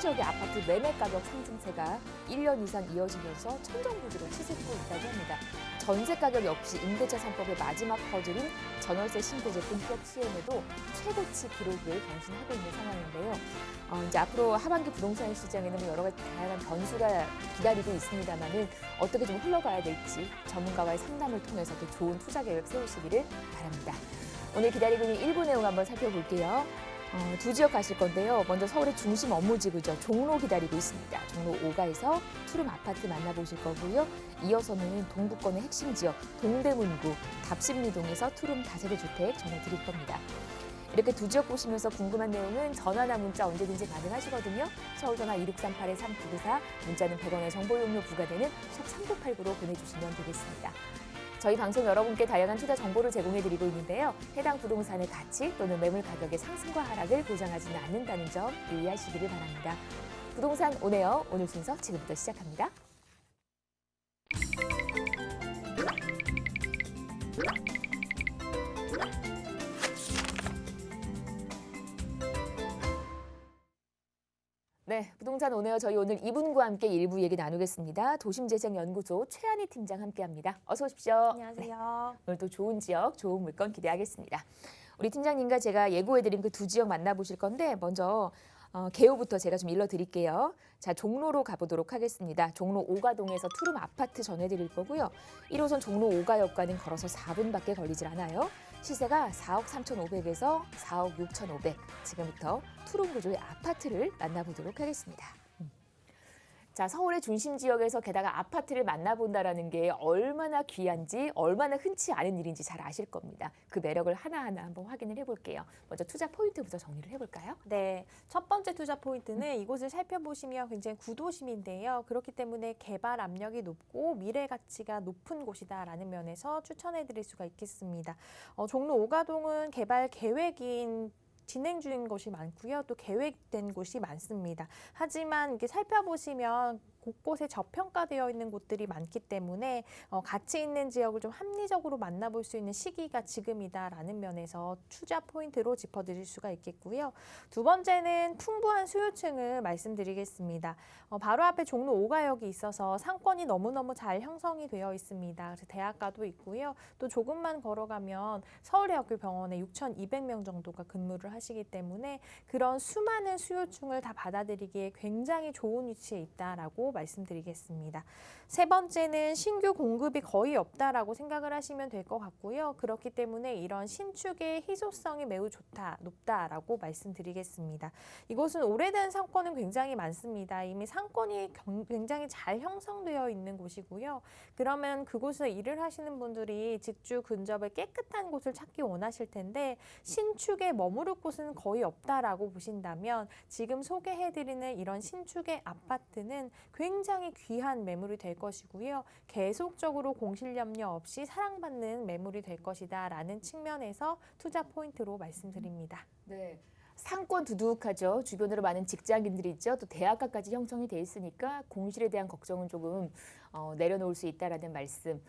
지역의 아파트 매매 가격 상승세가 1년 이상 이어지면서 천정부지로 치솟고 있다고 합니다. 전세 가격 역시 임대차 3법의 마지막 퍼즐인 전월세 신고제 본격 시행에도 최고치 기록을 경신하고 있는 상황인데요. 이제 앞으로 하반기 부동산 시장에는 여러 가지 다양한 변수가 기다리고 있습니다만은 어떻게 좀 흘러가야 될지 전문가와의 상담을 통해서 더 좋은 투자 계획 세우시기를 바랍니다. 오늘 기다리고 있는 1부 내용 한번 살펴볼게요. 두 지역 가실 건데요. 먼저 서울의 중심 업무지구죠. 종로 기다리고 있습니다. 종로 5가에서 투룸 아파트 만나보실 거고요. 이어서는 동부권의 핵심 지역 동대문구 답심리동에서 투룸 다세대 주택 전해드릴 겁니다. 이렇게 두 지역 보시면서 궁금한 내용은 전화나 문자 언제든지 가능하시거든요. 서울전화 2638-3994, 문자는 100원의 정보 용료 부과되는 샵 3989로 보내주시면 되겠습니다. 저희 방송 여러분께 다양한 투자 정보를 제공해드리고 있는데요. 해당 부동산의 가치 또는 매물 가격의 상승과 하락을 보장하지는 않는다는 점 유의하시기를 바랍니다. 부동산 오네요. 오늘 순서 지금부터 시작합니다. 네, 부동산 오네요. 저희 오늘 이분과 함께 일부 얘기 나누겠습니다. 도심재생연구소 최한희 팀장 함께합니다. 어서 오십시오. 안녕하세요. 네, 오늘 또 좋은 지역, 좋은 물건 기대하겠습니다. 우리 팀장님과 제가 예고해드린 그 두 지역 만나보실 건데 먼저 개요부터 제가 좀 일러드릴게요. 자, 종로로 가보도록 하겠습니다. 종로 5가동에서 투룸 아파트 전해드릴 거고요. 1호선 종로 5가역과는 걸어서 4분밖에 걸리질 않아요. 시세가 4억 3,500에서 4억 6,500. 지금부터 투룸 구조의 아파트를 만나보도록 하겠습니다. 자, 서울의 중심 지역에서 게다가 아파트를 만나본다라는 게 얼마나 귀한지, 얼마나 흔치 않은 일인지 잘 아실 겁니다. 그 매력을 하나하나 한번 확인을 해볼게요. 먼저 투자 포인트부터 정리를 해볼까요? 네, 첫 번째 투자 포인트는 이곳을 살펴보시면 굉장히 구도심인데요. 그렇기 때문에 개발 압력이 높고 미래 가치가 높은 곳이다라는 면에서 추천해드릴 수가 있겠습니다. 종로 5가동은 개발 계획인 진행 중인 곳이 많고요. 또 계획된 곳이 많습니다. 하지만 이렇게 살펴보시면 곳곳에 저평가되어 있는 곳들이 많기 때문에 가치 있는 지역을 좀 합리적으로 만나볼 수 있는 시기가 지금이다라는 면에서 투자 포인트로 짚어드릴 수가 있겠고요. 두 번째는 풍부한 수요층을 말씀드리겠습니다. 바로 앞에 종로 5가역이 있어서 상권이 너무너무 잘 형성이 되어 있습니다. 그래서 대학가도 있고요. 또 조금만 걸어가면 서울대학교 병원에 6,200명 정도가 근무를 하시기 때문에 그런 수많은 수요층을 다 받아들이기에 굉장히 좋은 위치에 있다라고 말씀드리겠습니다. 세 번째는 신규 공급이 거의 없다라고 생각을 하시면 될 것 같고요. 그렇기 때문에 이런 신축의 희소성이 매우 높다라고 말씀드리겠습니다. 이곳은 오래된 상권은 굉장히 많습니다. 이미 상권이 굉장히 잘 형성되어 있는 곳이고요. 그러면 그곳에 일을 하시는 분들이 직주 근접의 깨끗한 곳을 찾기 원하실 텐데 신축에 머무를 곳은 거의 없다라고 보신다면 지금 소개해드리는 이런 신축의 아파트는 굉장히 귀한 매물이 될 것이고요. 계속적으로 공실염려 없이 사랑받는 매물이 될 것이다 라는 측면에서 투자 포인트로 말씀드립니다. 네. 상권 두둑하죠. 주변으로 많은 직장인들이 있죠. 또 대학가까지 형성이 돼 있으니까 공실에 대한 걱정은 조금 내려놓을 수 있다라는 말씀.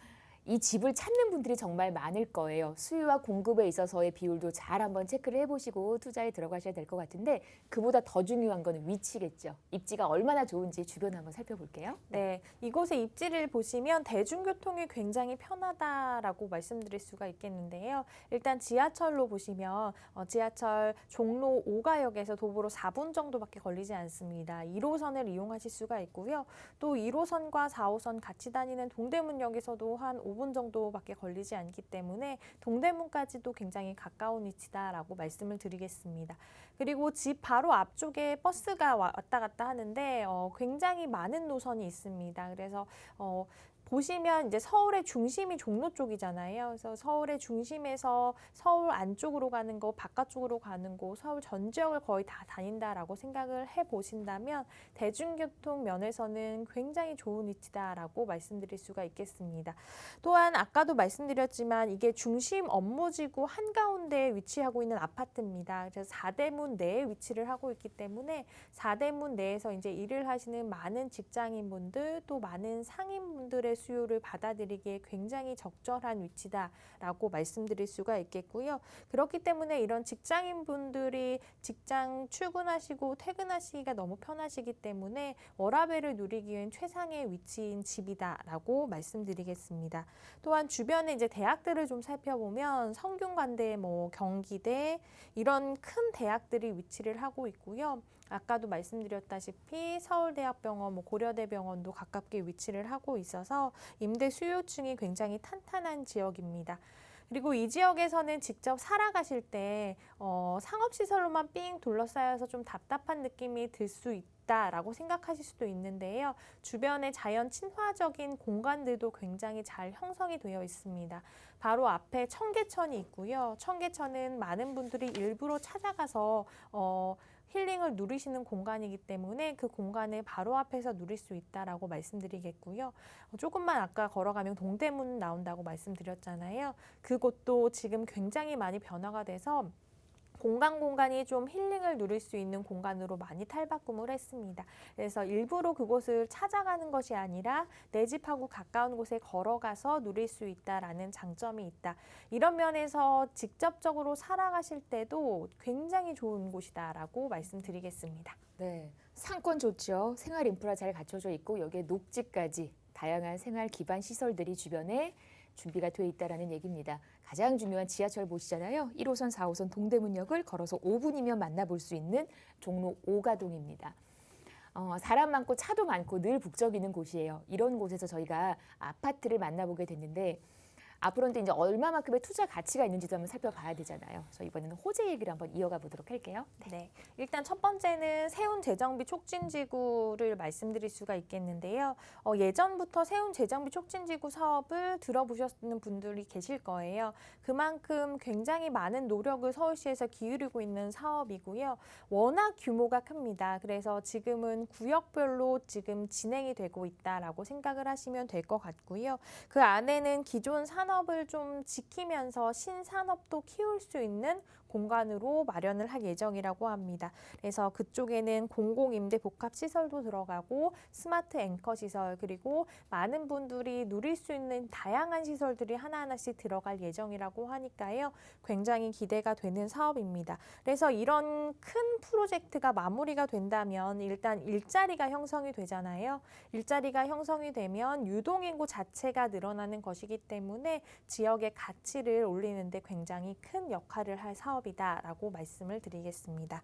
이 집을 찾는 분들이 정말 많을 거예요. 수요와 공급에 있어서의 비율도 잘 한번 체크를 해보시고 투자에 들어가셔야 될 것 같은데 그보다 더 중요한 거는 위치겠죠. 입지가 얼마나 좋은지 주변 한번 살펴볼게요. 네, 이곳의 입지를 보시면 대중교통이 굉장히 편하다라고 말씀드릴 수가 있겠는데요. 일단 지하철로 보시면 지하철 종로 5가역에서 도보로 4분 정도밖에 걸리지 않습니다. 1호선을 이용하실 수가 있고요. 또 1호선과 4호선 같이 다니는 동대문역에서도 한 5분 정도밖에 걸리지 않기 때문에 동대문까지도 굉장히 가까운 위치다라고 말씀을 드리겠습니다. 그리고 집 바로 앞쪽에 버스가 왔다 갔다 하는데 굉장히 많은 노선이 있습니다. 그래서 보시면 이제 서울의 중심이 종로 쪽이잖아요. 그래서 서울의 중심에서 서울 안쪽으로 가는 거, 바깥쪽으로 가는 거, 서울 전 지역을 거의 다 다닌다라고 생각을 해보신다면 대중교통 면에서는 굉장히 좋은 위치다라고 말씀드릴 수가 있겠습니다. 또한 아까도 말씀드렸지만 이게 중심 업무지구 한가운데에 위치하고 있는 아파트입니다. 그래서 4대문 내에 위치를 하고 있기 때문에 4대문 내에서 이제 일을 하시는 많은 직장인분들 또 많은 상인분들의 수요를 받아들이기에 굉장히 적절한 위치다라고 말씀드릴 수가 있겠고요. 그렇기 때문에 이런 직장인분들이 직장 출근하시고 퇴근하시기가 너무 편하시기 때문에 워라밸을 누리기엔 최상의 위치인 집이다라고 말씀드리겠습니다. 또한 주변에 이제 대학들을 좀 살펴보면 성균관대, 뭐 경기대 이런 큰 대학들이 위치를 하고 있고요. 아까도 말씀드렸다시피 서울대학병원, 뭐 고려대병원도 가깝게 위치를 하고 있어서 임대 수요층이 굉장히 탄탄한 지역입니다. 그리고 이 지역에서는 직접 살아가실 때 상업시설로만 삥 둘러싸여서 좀 답답한 느낌이 들 수 있다라고 생각하실 수도 있는데요. 주변에 자연 친화적인 공간들도 굉장히 잘 형성이 되어 있습니다. 바로 앞에 청계천이 있고요. 청계천은 많은 분들이 일부러 찾아가서 힐링을 누리시는 공간이기 때문에 그 공간을 바로 앞에서 누릴 수 있다라고 말씀드리겠고요. 조금만 아까 걸어가면 동대문 나온다고 말씀드렸잖아요. 그곳도 지금 굉장히 많이 변화가 돼서 공간이 좀 힐링을 누릴 수 있는 공간으로 많이 탈바꿈을 했습니다. 그래서 일부러 그곳을 찾아가는 것이 아니라 내 집하고 가까운 곳에 걸어가서 누릴 수 있다라는 장점이 있다. 이런 면에서 직접적으로 살아가실 때도 굉장히 좋은 곳이다라고 말씀드리겠습니다. 네, 상권 좋죠. 생활 인프라 잘 갖춰져 있고 여기에 녹지까지 다양한 생활 기반 시설들이 주변에 준비가 돼 있다라는 얘기입니다. 가장 중요한 지하철 보시잖아요. 1호선, 4호선 동대문역을 걸어서 5분이면 만나볼 수 있는 종로 5가동입니다. 사람 많고 차도 많고 늘 북적이는 곳이에요. 이런 곳에서 저희가 아파트를 만나보게 됐는데 앞으로는 이제 얼마만큼의 투자 가치가 있는지도 한번 살펴봐야 되잖아요. 그래서 이번에는 호재 얘기를 한번 이어가 보도록 할게요. 네, 일단 첫 번째는 세운 재정비 촉진지구를 말씀드릴 수가 있겠는데요. 예전부터 세운 재정비 촉진지구 사업을 들어보셨는 분들이 계실 거예요. 그만큼 굉장히 많은 노력을 서울시에서 기울이고 있는 사업이고요. 워낙 규모가 큽니다. 그래서 지금은 구역별로 지금 진행이 되고 있다라고 생각을 하시면 될 것 같고요. 그 안에는 기존 산업을 좀 지키면서 신산업도 키울 수 있는 공간으로 마련을 할 예정이라고 합니다. 그래서 그쪽에는 공공임대 복합시설도 들어가고 스마트 앵커 시설 그리고 많은 분들이 누릴 수 있는 다양한 시설들이 하나하나씩 들어갈 예정이라고 하니까요. 굉장히 기대가 되는 사업입니다. 그래서 이런 큰 프로젝트가 마무리가 된다면 일단 일자리가 형성이 되잖아요. 일자리가 형성이 되면 유동인구 자체가 늘어나는 것이기 때문에 지역의 가치를 올리는 데 굉장히 큰 역할을 할 사업이다라고 말씀을 드리겠습니다.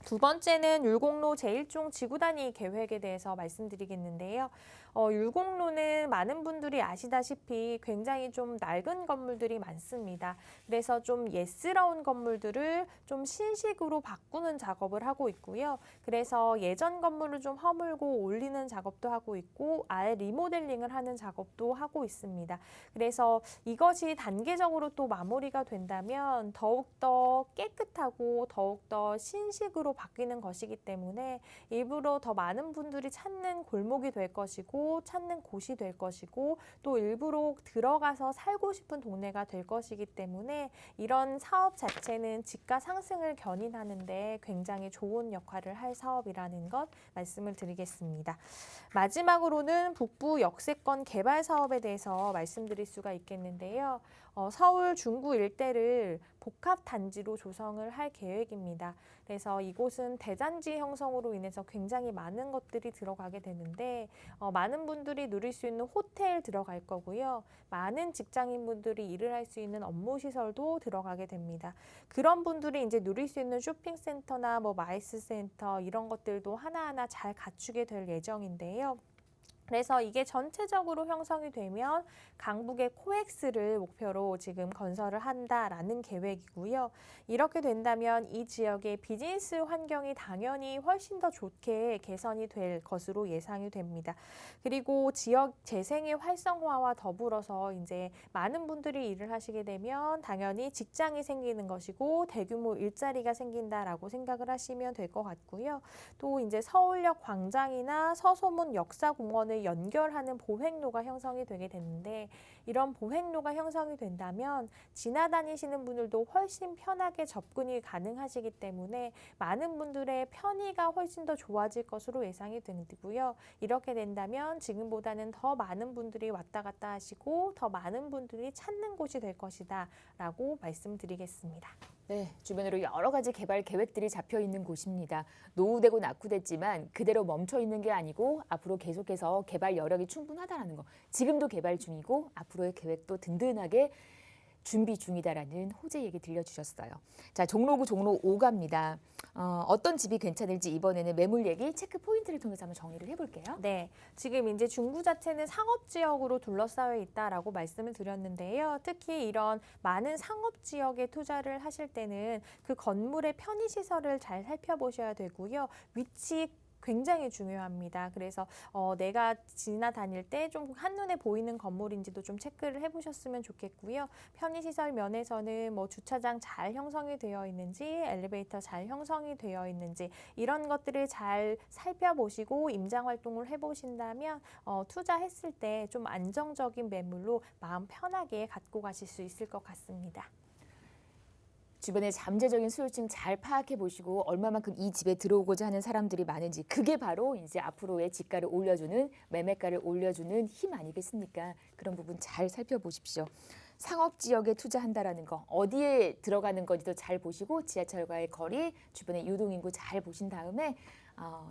두 번째는 율곡로 제1종 지구단위 계획에 대해서 말씀드리겠는데요. 율곡로는 많은 분들이 아시다시피 굉장히 좀 낡은 건물들이 많습니다. 그래서 좀 옛스러운 건물들을 좀 신식으로 바꾸는 작업을 하고 있고요. 그래서 예전 건물을 좀 허물고 올리는 작업도 하고 있고 아예 리모델링을 하는 작업도 하고 있습니다. 그래서 이것이 단계적으로 또 마무리가 된다면 더욱더 깨끗하고 더욱더 신식으로 바뀌는 것이기 때문에 일부러 더 많은 분들이 찾는 골목이 될 것이고 찾는 곳이 될 것이고 또 일부러 들어가서 살고 싶은 동네가 될 것이기 때문에 이런 사업 자체는 집가 상승을 견인하는 데 굉장히 좋은 역할을 할 사업이라는 것 말씀을 드리겠습니다. 마지막으로는 북부 역세권 개발 사업에 대해서 말씀드릴 수가 있겠는데요. 서울 중구 일대를 복합단지로 조성을 할 계획입니다. 그래서 이곳은 대단지 형성으로 인해서 굉장히 많은 것들이 들어가게 되는데 많은 분들이 누릴 수 있는 호텔 들어갈 거고요. 많은 직장인분들이 일을 할 수 있는 업무시설도 들어가게 됩니다. 그런 분들이 이제 누릴 수 있는 쇼핑센터나 뭐 마이스센터 이런 것들도 하나하나 잘 갖추게 될 예정인데요. 그래서 이게 전체적으로 형성이 되면 강북의 코엑스를 목표로 지금 건설을 한다라는 계획이고요. 이렇게 된다면 이 지역의 비즈니스 환경이 당연히 훨씬 더 좋게 개선이 될 것으로 예상이 됩니다. 그리고 지역 재생의 활성화와 더불어서 이제 많은 분들이 일을 하시게 되면 당연히 직장이 생기는 것이고 대규모 일자리가 생긴다라고 생각을 하시면 될 것 같고요. 또 이제 서울역 광장이나 서소문 역사공원을 지역에 연결하는 보행로가 형성이 되게 되는데 이런 보행로가 형성이 된다면 지나다니시는 분들도 훨씬 편하게 접근이 가능하시기 때문에 많은 분들의 편의가 훨씬 더 좋아질 것으로 예상이 되고요. 이렇게 된다면 지금보다는 더 많은 분들이 왔다 갔다 하시고 더 많은 분들이 찾는 곳이 될 것이다 라고 말씀드리겠습니다. 네, 주변으로 여러 가지 개발 계획들이 잡혀 있는 곳입니다. 노후되고 낙후됐지만 그대로 멈춰 있는 게 아니고 앞으로 계속해서 개발 여력이 충분하다는 거. 지금도 개발 중이고 앞으로의 계획도 든든하게 준비 중이다라는 호재 얘기 들려주셨어요. 자, 종로구 종로 5가입니다. 어떤 집이 괜찮을지 이번에는 매물 얘기 체크 포인트를 통해서 한번 정리를 해볼게요. 네, 지금 이제 중구 자체는 상업지역으로 둘러싸여 있다라고 말씀을 드렸는데요. 특히 이런 많은 상업지역에 투자를 하실 때는 그 건물의 편의시설을 잘 살펴보셔야 되고요. 위치 굉장히 중요합니다. 그래서 내가 지나다닐 때 좀 한눈에 보이는 건물인지도 좀 체크를 해보셨으면 좋겠고요. 편의시설 면에서는 뭐 주차장 잘 형성이 되어 있는지, 엘리베이터 잘 형성이 되어 있는지 이런 것들을 잘 살펴보시고 임장 활동을 해보신다면 투자했을 때 좀 안정적인 매물로 마음 편하게 갖고 가실 수 있을 것 같습니다. 주변의 잠재적인 수요층 잘 파악해 보시고 얼마만큼 이 집에 들어오고자 하는 사람들이 많은지 그게 바로 이제 앞으로의 집가를 올려주는 매매가를 올려주는 힘 아니겠습니까? 그런 부분 잘 살펴보십시오. 상업지역에 투자한다라는 거 어디에 들어가는 건지도 잘 보시고 지하철과의 거리, 주변의 유동인구 잘 보신 다음에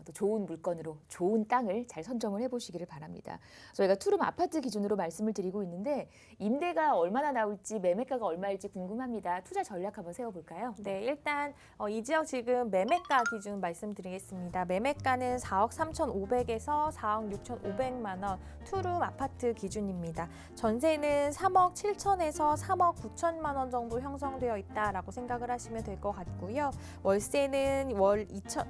또 좋은 물건으로 좋은 땅을 잘 선점을 해보시기를 바랍니다. 저희가 투룸 아파트 기준으로 말씀을 드리고 있는데 임대가 얼마나 나올지 매매가가 얼마일지 궁금합니다. 투자 전략 한번 세워볼까요? 네, 일단 이 지역 지금 매매가 기준 말씀드리겠습니다. 매매가는 4억 3,500에서 4억 6,500만 원 투룸 아파트 기준입니다. 전세는 3억 7천에서 3억 9천만 원 정도 형성되어 있다라고 생각을 하시면 될 것 같고요. 월세는 월 2천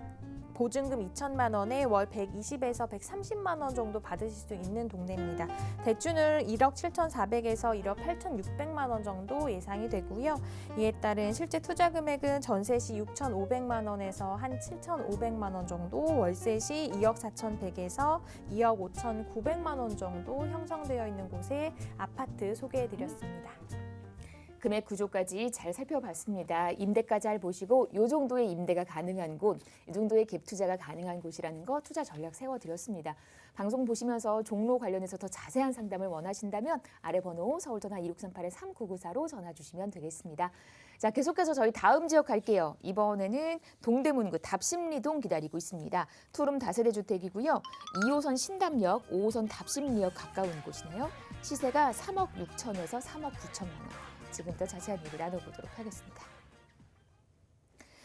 보증금 2천만 원에 월 120에서 130만 원 정도 받으실 수 있는 동네입니다. 대출은 1억 7,400에서 1억 8,600만 원 정도 예상이 되고요. 이에 따른 실제 투자 금액은 전세 시 6,500만 원에서 한 7,500만 원 정도, 월세 시 2억 4,100에서 2억 5,900만 원 정도 형성되어 있는 곳에 아파트 소개해드렸습니다. 금액 구조까지 잘 살펴봤습니다. 임대가 잘 보시고 이 정도의 임대가 가능한 곳, 이 정도의 갭 투자가 가능한 곳이라는 거 투자 전략 세워드렸습니다. 방송 보시면서 종로 관련해서 더 자세한 상담을 원하신다면 아래 번호 서울전화 2638-3994로 전화 주시면 되겠습니다. 자, 계속해서 저희 다음 지역 갈게요. 이번에는 동대문구 답심리동 기다리고 있습니다. 투룸 다세대 주택이고요. 2호선 신담역, 5호선 답심리역 가까운 곳이네요. 시세가 3억 6천에서 3억 9천만 원. 지금부터 자세한 얘기 나눠보도록 하겠습니다.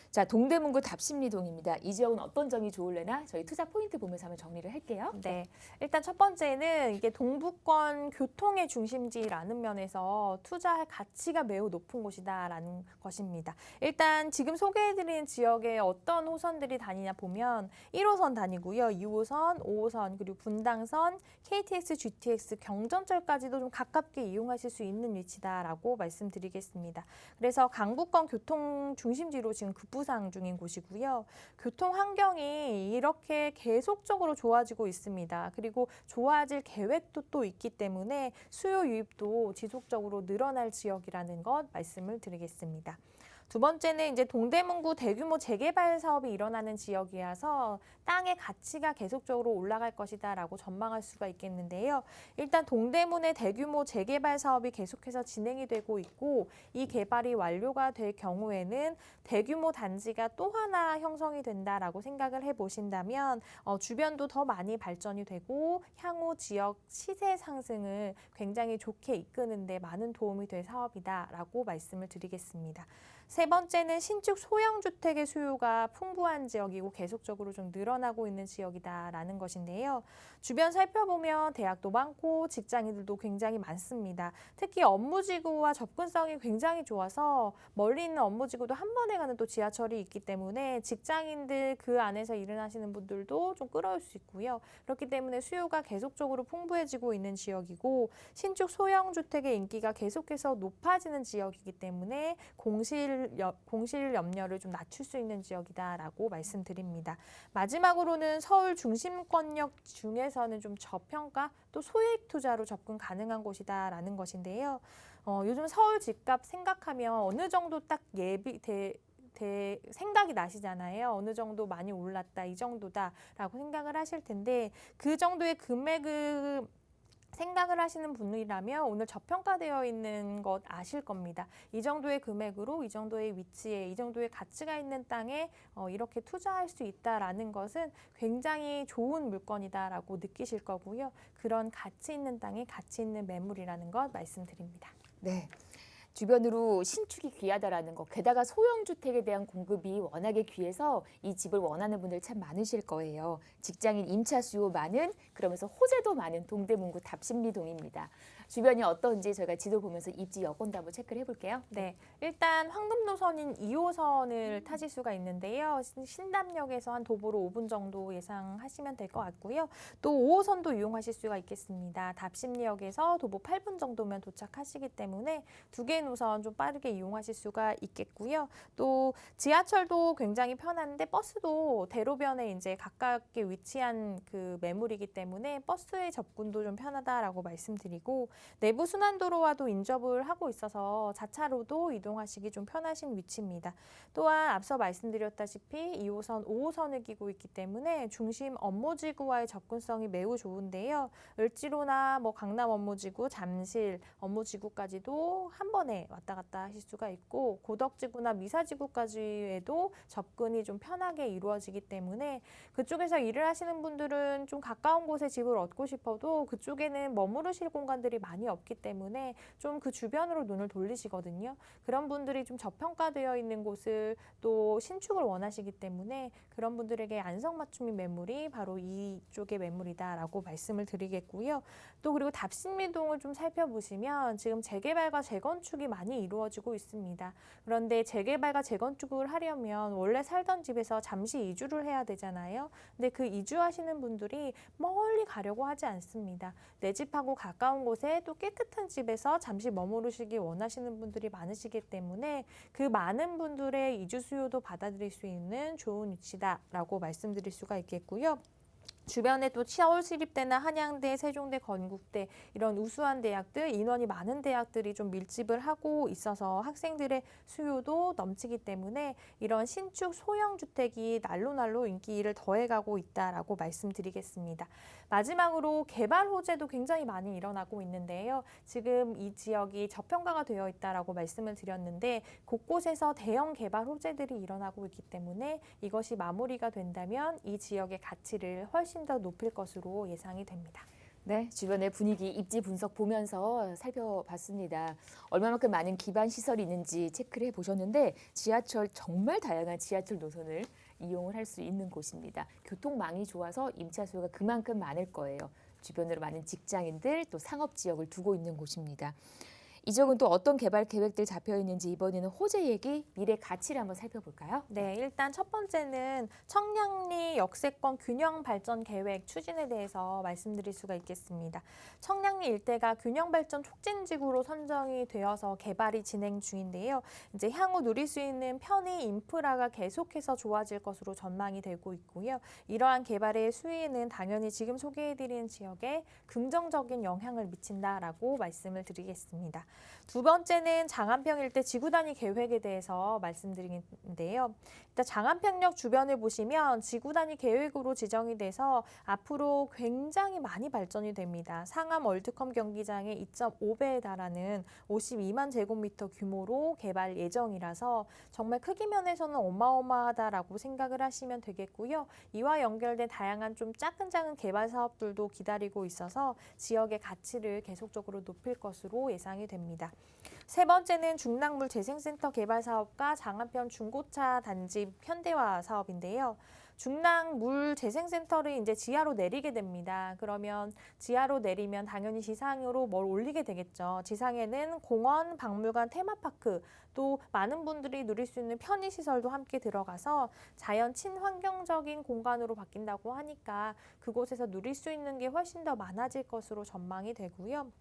자, 동대문구 답심리동입니다. 이 지역은 어떤 점이 좋을래나 저희 투자 포인트 보면서 한번 정리를 할게요. 네, 일단 첫 번째는 이게 동부권 교통의 중심지라는 면에서 투자할 가치가 매우 높은 곳이다라는 것입니다. 일단 지금 소개해드린 지역에 어떤 호선들이 다니냐 보면 1호선 다니고요, 2호선, 5호선, 그리고 분당선, KTX, GTX, 경전철까지도 좀 가깝게 이용하실 수 있는 위치다라고 말씀드리겠습니다. 그래서 강북권 교통 중심지로 지금 급부상 중인 곳이고요. 교통 환경이 이렇게 계속적으로 좋아지고 있습니다. 그리고 좋아질 계획도 또 있기 때문에 수요 유입도 지속적으로 늘어날 지역이라는 것 말씀을 드리겠습니다. 두 번째는 이제 동대문구 대규모 재개발 사업이 일어나는 지역이라서 땅의 가치가 계속적으로 올라갈 것이다라고 전망할 수가 있겠는데요. 일단 동대문의 대규모 재개발 사업이 계속해서 진행이 되고 있고 이 개발이 완료가 될 경우에는 대규모 단지가 또 하나 형성이 된다라고 생각을 해보신다면 주변도 더 많이 발전이 되고 향후 지역 시세 상승을 굉장히 좋게 이끄는 데 많은 도움이 될 사업이다라고 말씀을 드리겠습니다. 세 번째는 신축 소형주택의 수요가 풍부한 지역이고 계속적으로 좀 늘어나고 있는 지역이다라는 것인데요. 주변 살펴보면 대학도 많고 직장인들도 굉장히 많습니다. 특히 업무지구와 접근성이 굉장히 좋아서 멀리 있는 업무지구도 한 번에 가는 또 지하철이 있기 때문에 직장인들 그 안에서 일을 하시는 분들도 좀 끌어올 수 있고요. 그렇기 때문에 수요가 계속적으로 풍부해지고 있는 지역이고 신축 소형주택의 인기가 계속해서 높아지는 지역이기 때문에 공실 공실 염려를 좀 낮출 수 있는 지역이다라고 말씀드립니다. 마지막으로는 서울 중심권역 중에서는 좀 저평가 또 소액 투자로 접근 가능한 곳이다라는 것인데요. 요즘 서울 집값 생각하면 어느 정도 딱 생각이 나시잖아요. 어느 정도 많이 올랐다, 이 정도다라고 생각을 하실 텐데 그 정도의 금액을 생각을 하시는 분이라면 오늘 저평가되어 있는 것 아실 겁니다. 이 정도의 금액으로 이 정도의 위치에 이 정도의 가치가 있는 땅에 이렇게 투자할 수 있다라는 것은 굉장히 좋은 물건이다라고 느끼실 거고요. 그런 가치 있는 땅에 가치 있는 매물이라는 것 말씀드립니다. 네. 주변으로 신축이 귀하다라는 것, 게다가 소형주택에 대한 공급이 워낙에 귀해서 이 집을 원하는 분들 참 많으실 거예요. 직장인 임차 수요 많은, 그러면서 호재도 많은 동대문구 답심리동입니다. 주변이 어떤지 저희가 지도 보면서 입지 여건도 한번 체크를 해볼게요. 네, 일단 황금노선인 2호선을 타실 수가 있는데요. 신담역에서 한 도보로 5분 정도 예상하시면 될 것 같고요. 또 5호선도 이용하실 수가 있겠습니다. 답심리역에서 도보 8분 정도면 도착하시기 때문에 두 개의 노선 좀 빠르게 이용하실 수가 있겠고요. 또 지하철도 굉장히 편한데 버스도 대로변에 이제 가깝게 위치한 그 매물이기 때문에 버스의 접근도 좀 편하다라고 말씀드리고 내부 순환도로와도 인접을 하고 있어서 자차로도 이동하시기 좀 편하신 위치입니다. 또한 앞서 말씀드렸다시피 2호선, 5호선을 끼고 있기 때문에 중심 업무지구와의 접근성이 매우 좋은데요. 을지로나 강남 업무지구, 잠실 업무지구까지도 한 번에 왔다 갔다 하실 수가 있고 고덕지구나 미사지구까지에도 접근이 좀 편하게 이루어지기 때문에 그쪽에서 일을 하시는 분들은 좀 가까운 곳에 집을 얻고 싶어도 그쪽에는 머무르실 공간들이 많이 없기 때문에 좀 그 주변으로 눈을 돌리시거든요. 그런 분들이 좀 저평가되어 있는 곳을 또 신축을 원하시기 때문에 그런 분들에게 안성맞춤인 매물이 바로 이쪽의 매물이다라고 말씀을 드리겠고요. 또 그리고 답심리동을 좀 살펴보시면 지금 재개발과 재건축이 많이 이루어지고 있습니다. 그런데 재개발과 재건축을 하려면 원래 살던 집에서 잠시 이주를 해야 되잖아요. 근데 그 이주하시는 분들이 멀리 가려고 하지 않습니다. 내 집하고 가까운 곳에 또 깨끗한 집에서 잠시 머무르시기 원하시는 분들이 많으시기 때문에 그 많은 분들의 이주 수요도 받아들일 수 있는 좋은 위치다라고 말씀드릴 수가 있겠고요. 주변에 또 서울시립대나 한양대, 세종대, 건국대 이런 우수한 대학들, 인원이 많은 대학들이 좀 밀집을 하고 있어서 학생들의 수요도 넘치기 때문에 이런 신축 소형주택이 날로 인기를 더해가고 있다라고 말씀드리겠습니다. 마지막으로 개발 호재도 굉장히 많이 일어나고 있는데요. 지금 이 지역이 저평가가 되어 있다라고 말씀을 드렸는데 곳곳에서 대형 개발 호재들이 일어나고 있기 때문에 이것이 마무리가 된다면 이 지역의 가치를 훨씬 더 높일 것으로 예상이 됩니다. 네, 주변의 분위기, 입지 분석 보면서 살펴봤습니다. 얼마만큼 많은 기반 시설이 있는지 체크를 해보셨는데 지하철 정말 다양한 지하철 노선을 이용을 할 수 있는 곳입니다. 교통망이 좋아서 임차 수요가 그만큼 많을 거예요. 주변으로 많은 직장인들 또 상업 지역을 두고 있는 곳입니다. 이 지역은 또 어떤 개발 계획들 잡혀 있는지 이번에는 호재 얘기, 미래 가치를 한번 살펴볼까요? 네, 일단 첫 번째는 청량리 역세권 균형 발전 계획 추진에 대해서 말씀드릴 수가 있겠습니다. 청량리 일대가 균형 발전 촉진지구로 선정이 되어서 개발이 진행 중인데요. 이제 향후 누릴 수 있는 편의 인프라가 계속해서 좋아질 것으로 전망이 되고 있고요. 이러한 개발의 수위는 당연히 지금 소개해드린 지역에 긍정적인 영향을 미친다라고 말씀을 드리겠습니다. 두 번째는 장안평 일대 지구 단위 계획에 대해서 말씀드리는데요. 일단 장안평역 주변을 보시면 지구 단위 계획으로 지정이 돼서 앞으로 굉장히 많이 발전이 됩니다. 상암 월드컵 경기장의 2.5배에 달하는 52만 제곱미터 규모로 개발 예정이라서 정말 크기 면에서는 어마어마하다라고 생각을 하시면 되겠고요. 이와 연결된 다양한 좀 작은 개발 사업들도 기다리고 있어서 지역의 가치를 계속적으로 높일 것으로 예상이 됩니다. 세 번째는 중랑물 재생센터 개발 사업과 장안평 중고차 단지 현대화 사업인데요. 중랑물 재생센터를 이제 지하로 내리게 됩니다. 그러면 지하로 내리면 당연히 지상으로 뭘 올리게 되겠죠. 지상에는 공원, 박물관, 테마파크 또 많은 분들이 누릴 수 있는 편의시설도 함께 들어가서 자연 친환경적인 공간으로 바뀐다고 하니까 그곳에서 누릴 수 있는 게 훨씬 더 많아질 것으로 전망이 되고요.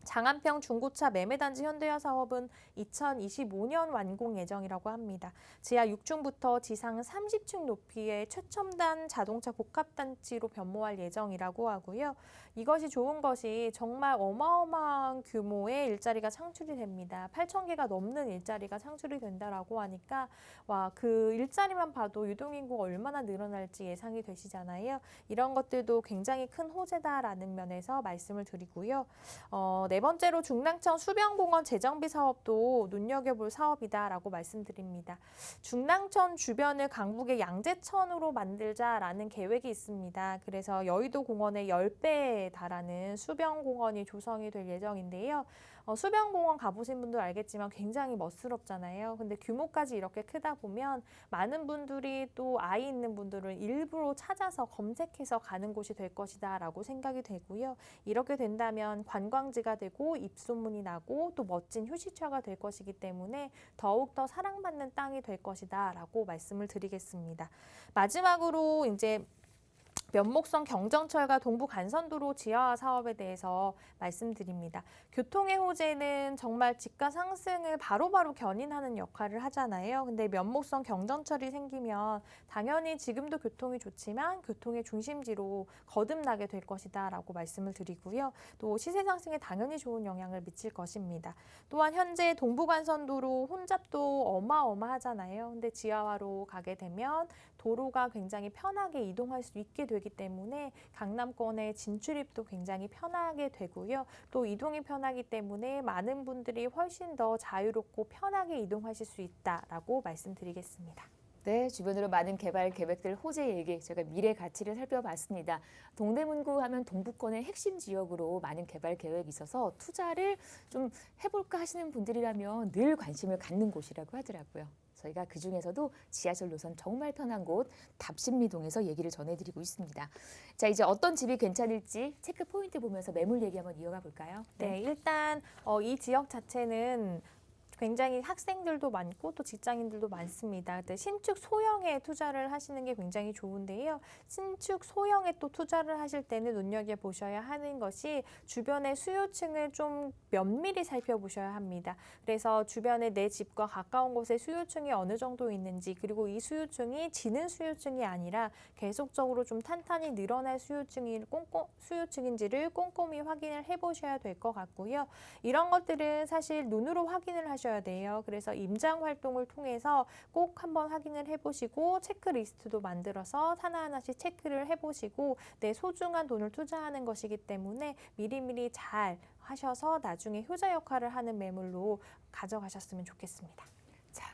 장안평 중고차 매매단지 현대화 사업은 2025년 완공 예정이라고 합니다. 지하 6층부터 지상 30층 높이의 최첨단 자동차 복합단지로 변모할 예정이라고 하고요. 이것이 좋은 것이 정말 어마어마한 규모의 일자리가 창출이 됩니다. 8,000개가 넘는 일자리가 창출이 된다라고 하니까 와, 그 일자리만 봐도 유동인구가 얼마나 늘어날지 예상이 되시잖아요. 이런 것들도 굉장히 큰 호재다라는 면에서 말씀을 드리고요. 네 번째로 중랑천 수변공원 재정비 사업도 눈여겨볼 사업이다라고 말씀드립니다. 중랑천 주변을 강북의 양재천으로 만들자라는 계획이 있습니다. 그래서 여의도 공원의 10배에 달하는 수변공원이 조성이 될 예정인데요. 수변공원 가보신 분들 알겠지만 굉장히 멋스럽잖아요. 근데 규모까지 이렇게 크다 보면 많은 분들이 또 아이 있는 분들은 일부러 찾아서 검색해서 가는 곳이 될 것이다 라고 생각이 되고요. 이렇게 된다면 관광지가 되고 입소문이 나고 또 멋진 휴식처가 될 것이기 때문에 더욱더 사랑받는 땅이 될 것이다 라고 말씀을 드리겠습니다. 마지막으로 이제 면목선 경정철과 동부 간선도로 지하화 사업에 대해서 말씀드립니다. 교통의 호재는 정말 집가 상승을 바로바로 견인하는 역할을 하잖아요. 근데 면목선 경정철이 생기면 당연히 지금도 교통이 좋지만 교통의 중심지로 거듭나게 될 것이다 라고 말씀을 드리고요. 또 시세 상승에 당연히 좋은 영향을 미칠 것입니다. 또한 현재 동부 간선도로 혼잡도 어마어마하잖아요. 근데 지하화로 가게 되면 도로가 굉장히 편하게 이동할 수 있게 되기 때문에 강남권의 진출입도 굉장히 편하게 되고요. 또 이동이 편하기 때문에 많은 분들이 훨씬 더 자유롭고 편하게 이동하실 수 있다라고 말씀드리겠습니다. 네, 주변으로 많은 개발 계획들 호재 얘기, 제가 미래 가치를 살펴봤습니다. 동대문구 하면 동부권의 핵심 지역으로 많은 개발 계획이 있어서 투자를 좀 해볼까 하시는 분들이라면 늘 관심을 갖는 곳이라고 하더라고요. 저희가 그중에서도 지하철 노선 정말 편한 곳 답심리동에서 얘기를 전해드리고 있습니다. 자, 이제 어떤 집이 괜찮을지 체크 포인트 보면서 매물 얘기 한번 이어가 볼까요? 네, 일단 이 지역 자체는 굉장히 학생들도 많고 또 직장인들도 많습니다. 근데 신축 소형에 투자를 하시는 게 굉장히 좋은데요. 신축 소형에 또 투자를 하실 때는 눈여겨보셔야 하는 것이 주변의 수요층을 좀 면밀히 살펴보셔야 합니다. 그래서 주변에 내 집과 가까운 곳에 수요층이 어느 정도 있는지, 그리고 이 수요층이 지는 수요층이 아니라 계속적으로 좀 탄탄히 늘어날 수요층인지를 꼼꼼히 확인을 해보셔야 될 것 같고요. 이런 것들은 사실 눈으로 확인을 하셔야 돼요. 그래서 임장 활동을 통해서 꼭 한번 확인을 해보시고 체크리스트도 만들어서 하나하나씩 체크를 해보시고 내 소중한 돈을 투자하는 것이기 때문에 미리미리 잘 하셔서 나중에 효자 역할을 하는 매물로 가져가셨으면 좋겠습니다. 자,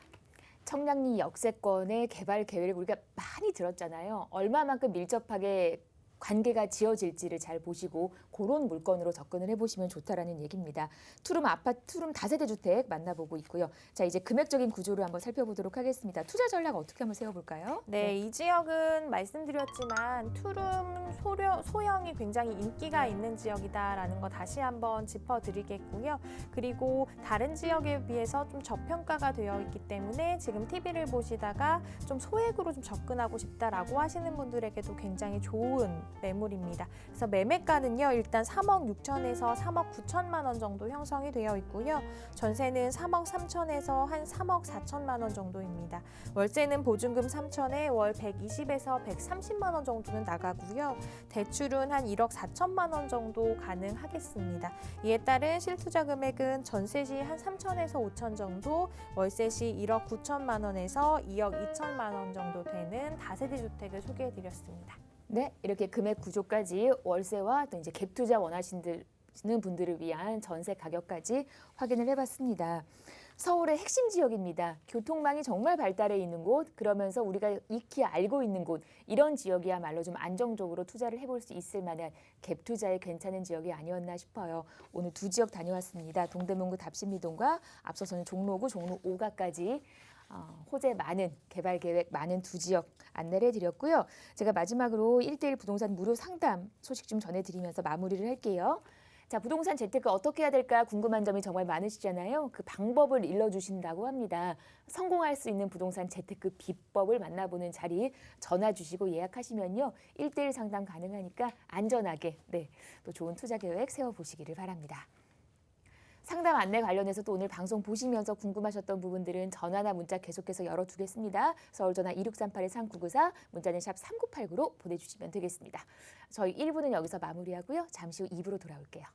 청량리 역세권의 개발 계획을 우리가 많이 들었잖아요. 얼마만큼 밀접하게 관계가 지어질지를 잘 보시고 그런 물건으로 접근을 해보시면 좋다라는 얘기입니다. 투룸 아파트, 투룸 다세대 주택 만나보고 있고요. 자, 이제 금액적인 구조를 한번 살펴보도록 하겠습니다. 투자 전략 어떻게 한번 세워볼까요? 네, 이 지역은 말씀드렸지만 투룸 소형이 굉장히 인기가 있는 지역이다라는 거 다시 한번 짚어드리겠고요. 그리고 다른 지역에 비해서 좀 저평가가 되어 있기 때문에 지금 TV를 보시다가 좀 소액으로 좀 접근하고 싶다라고 하시는 분들에게도 굉장히 좋은 매물입니다. 그래서 매매가는요, 일단 3억 6천에서 3억 9천만 원 정도 형성이 되어 있고요. 전세는 3억 3천에서 한 3억 4천만 원 정도입니다. 월세는 보증금 3천에 월 120에서 130만 원 정도는 나가고요. 대출은 한 1억 4천만 원 정도 가능하겠습니다. 이에 따른 실투자 금액은 전세 시 한 3천에서 5천 정도, 월세 시 1억 9천만 원에서 2억 2천만 원 정도 되는 다세대 주택을 소개해 드렸습니다. 네, 이렇게 금액 구조까지 월세와 또 이제 갭 투자 원하시는 분들을 위한 전세 가격까지 확인을 해봤습니다. 서울의 핵심 지역입니다. 교통망이 정말 발달해 있는 곳, 그러면서 우리가 익히 알고 있는 곳, 이런 지역이야말로 좀 안정적으로 투자를 해볼 수 있을 만한 갭 투자에 괜찮은 지역이 아니었나 싶어요. 오늘 두 지역 다녀왔습니다. 동대문구 답심리동과 앞서서는 종로구, 종로 5가까지 호재 많은 개발 계획 많은 두 지역 안내를 해드렸고요. 제가 마지막으로 1:1 부동산 무료 상담 소식 좀 전해드리면서 마무리를 할게요. 자, 부동산 재테크 어떻게 해야 될까 궁금한 점이 정말 많으시잖아요. 그 방법을 일러주신다고 합니다. 성공할 수 있는 부동산 재테크 비법을 만나보는 자리 전화 주시고 예약하시면요. 1:1 상담 가능하니까 안전하게 또 좋은 투자 계획 세워보시기를 바랍니다. 상담 안내 관련해서 또 오늘 방송 보시면서 궁금하셨던 부분들은 전화나 문자 계속해서 열어두겠습니다. 서울전화 2638-3994, 문자는 샵 3989로 보내주시면 되겠습니다. 저희 1부는 여기서 마무리하고요. 잠시 후 2부로 돌아올게요.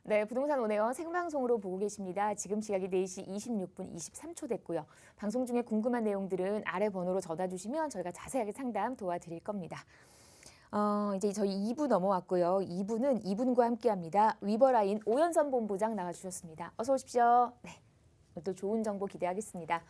네, 부동산 오네요. 생방송으로 보고 계십니다. 지금 시각이 4시 26분 23초 됐고요. 방송 중에 궁금한 내용들은 아래 번호로 전화 주시면 저희가 자세하게 상담 도와드릴 겁니다. 이제 저희 2부 넘어왔고요. 2부는 이분과 함께합니다. 위버라인 오연선 본부장 나와주셨습니다. 어서 오십시오. 네, 또 좋은 정보 기대하겠습니다.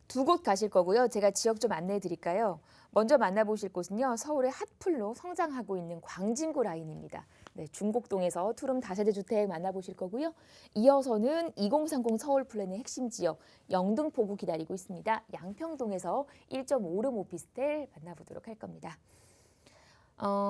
두 곳 가실 거고요. 제가 지역 좀 안내해 드릴까요? 먼저 만나보실 곳은요. 서울의 핫플로 성장하고 있는 광진구 라인입니다. 네, 중곡동에서 투룸 다세대 주택 만나보실 거고요. 이어서는 2030 서울 플랜의 핵심 지역 영등포구 기다리고 있습니다. 양평동에서 1.5룸 오피스텔 만나보도록 할 겁니다.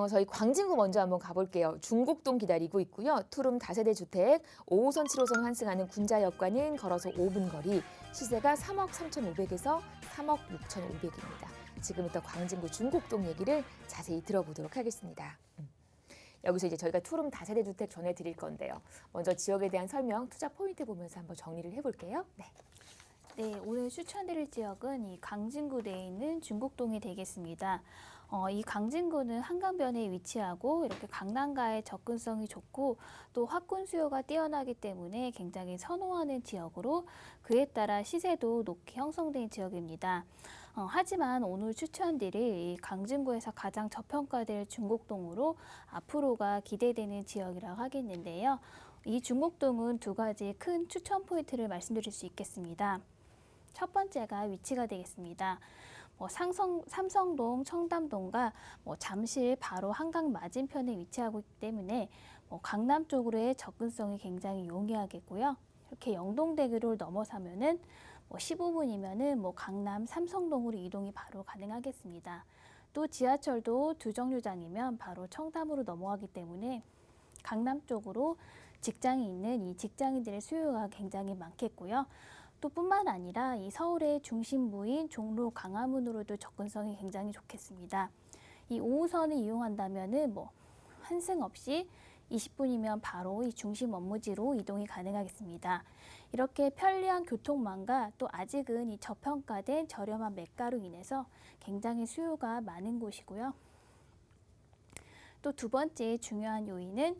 저희 광진구 먼저 한번 가볼게요. 중곡동 기다리고 있고요. 투룸 다세대 주택 5호선 7호선 환승하는 군자역과는 걸어서 5분 거리, 시세가 3억 3,500에서 3억 6,500입니다. 지금부터 광진구 중곡동 얘기를 자세히 들어보도록 하겠습니다. 여기서 이제 저희가 투룸 다세대 주택 전해드릴 건데요. 먼저 지역에 대한 설명, 투자 포인트 보면서 한번 정리를 해볼게요. 네. 네, 오늘 추천드릴 지역은 이 광진구 내에 있는 중곡동이 되겠습니다. 이 광진구는 한강변에 위치하고 이렇게 강남과의 접근성이 좋고 또 학군 수요가 뛰어나기 때문에 굉장히 선호하는 지역으로 그에 따라 시세도 높게 형성된 지역입니다. 하지만 오늘 추천드릴 이 광진구에서 가장 저평가될 중곡동으로 앞으로가 기대되는 지역이라고 하겠는데요. 이 중곡동은 두 가지 큰 추천 포인트를 말씀드릴 수 있겠습니다. 첫 번째가 위치가 되겠습니다. 삼성동, 청담동과 잠실 바로 한강 맞은편에 위치하고 있기 때문에 강남 쪽으로의 접근성이 굉장히 용이하겠고요. 이렇게 영동대교를 넘어서면은 15분이면은 강남 삼성동으로 이동이 바로 가능하겠습니다. 또 지하철도 두 정류장이면 바로 청담으로 넘어가기 때문에 강남 쪽으로 직장이 있는 이 직장인들의 수요가 굉장히 많겠고요. 또 뿐만 아니라 이 서울의 중심부인 종로 광화문으로도 접근성이 굉장히 좋겠습니다. 이 5호선을 이용한다면은 환승 없이 20분이면 바로 이 중심 업무지로 이동이 가능하겠습니다. 이렇게 편리한 교통망과 또 아직은 이 저평가된 저렴한 매가로 인해서 굉장히 수요가 많은 곳이고요. 또 두 번째 중요한 요인은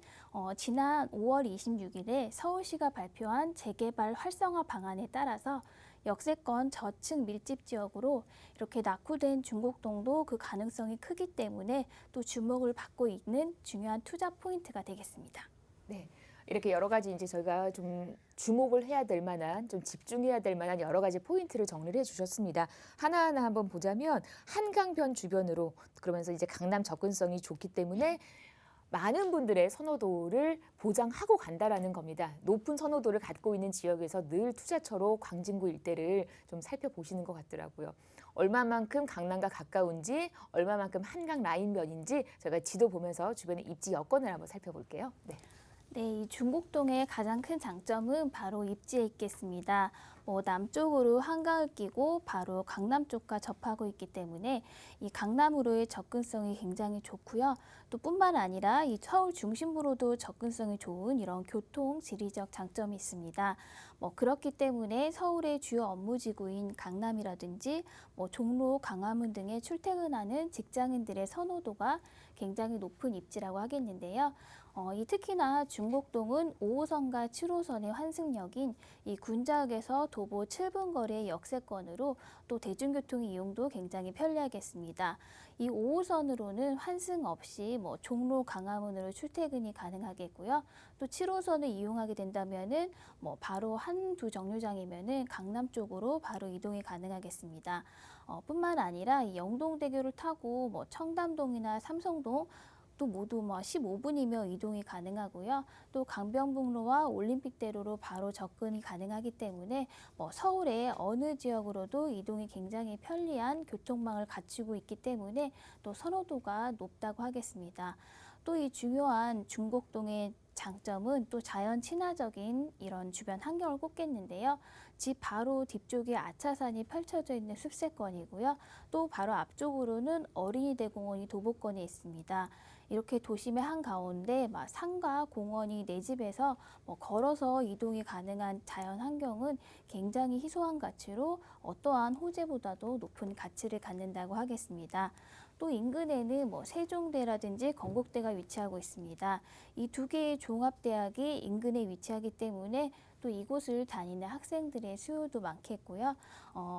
지난 5월 26일에 서울시가 발표한 재개발 활성화 방안에 따라서 역세권 저층 밀집 지역으로 이렇게 낙후된 중곡동도 그 가능성이 크기 때문에 또 주목을 받고 있는 중요한 투자 포인트가 되겠습니다. 네. 이렇게 여러 가지 이제 저희가 좀 주목을 해야 될 만한, 좀 집중해야 될 만한 여러 가지 포인트를 정리를 해주셨습니다. 하나하나 한번 보자면 한강변 주변으로, 그러면서 이제 강남 접근성이 좋기 때문에 많은 분들의 선호도를 보장하고 간다라는 겁니다. 높은 선호도를 갖고 있는 지역에서 늘 투자처로 광진구 일대를 좀 살펴보시는 것 같더라고요. 얼마만큼 강남과 가까운지, 얼마만큼 한강 라인면인지 저희가 지도 보면서 주변의 입지 여건을 한번 살펴볼게요. 네. 네, 이 중곡동의 가장 큰 장점은 바로 입지에 있겠습니다. 남쪽으로 한강을 끼고 바로 강남 쪽과 접하고 있기 때문에 이 강남으로의 접근성이 굉장히 좋고요. 또 뿐만 아니라 이 서울 중심부로도 접근성이 좋은 이런 교통 지리적 장점이 있습니다. 그렇기 때문에 서울의 주요 업무지구인 강남이라든지 종로, 강화문 등에 출퇴근하는 직장인들의 선호도가 굉장히 높은 입지라고 하겠는데요. 특히나 중곡동은 5호선과 7호선의 환승역인 이 군자역에서 도보 7분 거리의 역세권으로 또 대중교통 이용도 굉장히 편리하겠습니다. 이 5호선으로는 환승 없이 종로, 강화문으로 출퇴근이 가능하겠고요. 또 7호선을 이용하게 된다면은 바로 한두 정류장이면은 강남 쪽으로 바로 이동이 가능하겠습니다. 뿐만 아니라 이 영동대교를 타고 청담동이나 삼성동 또 모두 15분이면 이동이 가능하고요. 또 강변북로와 올림픽대로로 바로 접근이 가능하기 때문에 서울의 어느 지역으로도 이동이 굉장히 편리한 교통망을 갖추고 있기 때문에 또 선호도가 높다고 하겠습니다. 또 이 중요한 중곡동의 장점은 또 자연 친화적인 이런 주변 환경을 꼽겠는데요. 집 바로 뒤쪽에 아차산이 펼쳐져 있는 숲세권이고요. 또 바로 앞쪽으로는 어린이대공원이 도보권에 있습니다. 이렇게 도심의 한가운데 산과 공원이 내 집에서 걸어서 이동이 가능한 자연 환경은 굉장히 희소한 가치로 어떠한 호재보다도 높은 가치를 갖는다고 하겠습니다. 또 인근에는 세종대라든지 건국대가 위치하고 있습니다. 이 두 개의 종합대학이 인근에 위치하기 때문에 또 이곳을 다니는 학생들의 수요도 많겠고요.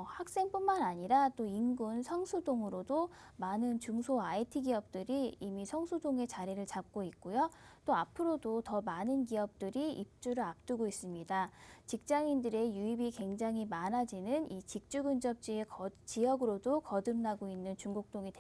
학생뿐만 아니라 또 인근 성수동으로도 많은 중소 IT 기업들이 이미 성수동에 자리를 잡고 있고요. 또 앞으로도 더 많은 기업들이 입주를 앞두고 있습니다. 직장인들의 유입이 굉장히 많아지는 이 직주 근접 지역으로도 거듭나고 있는 중곡동이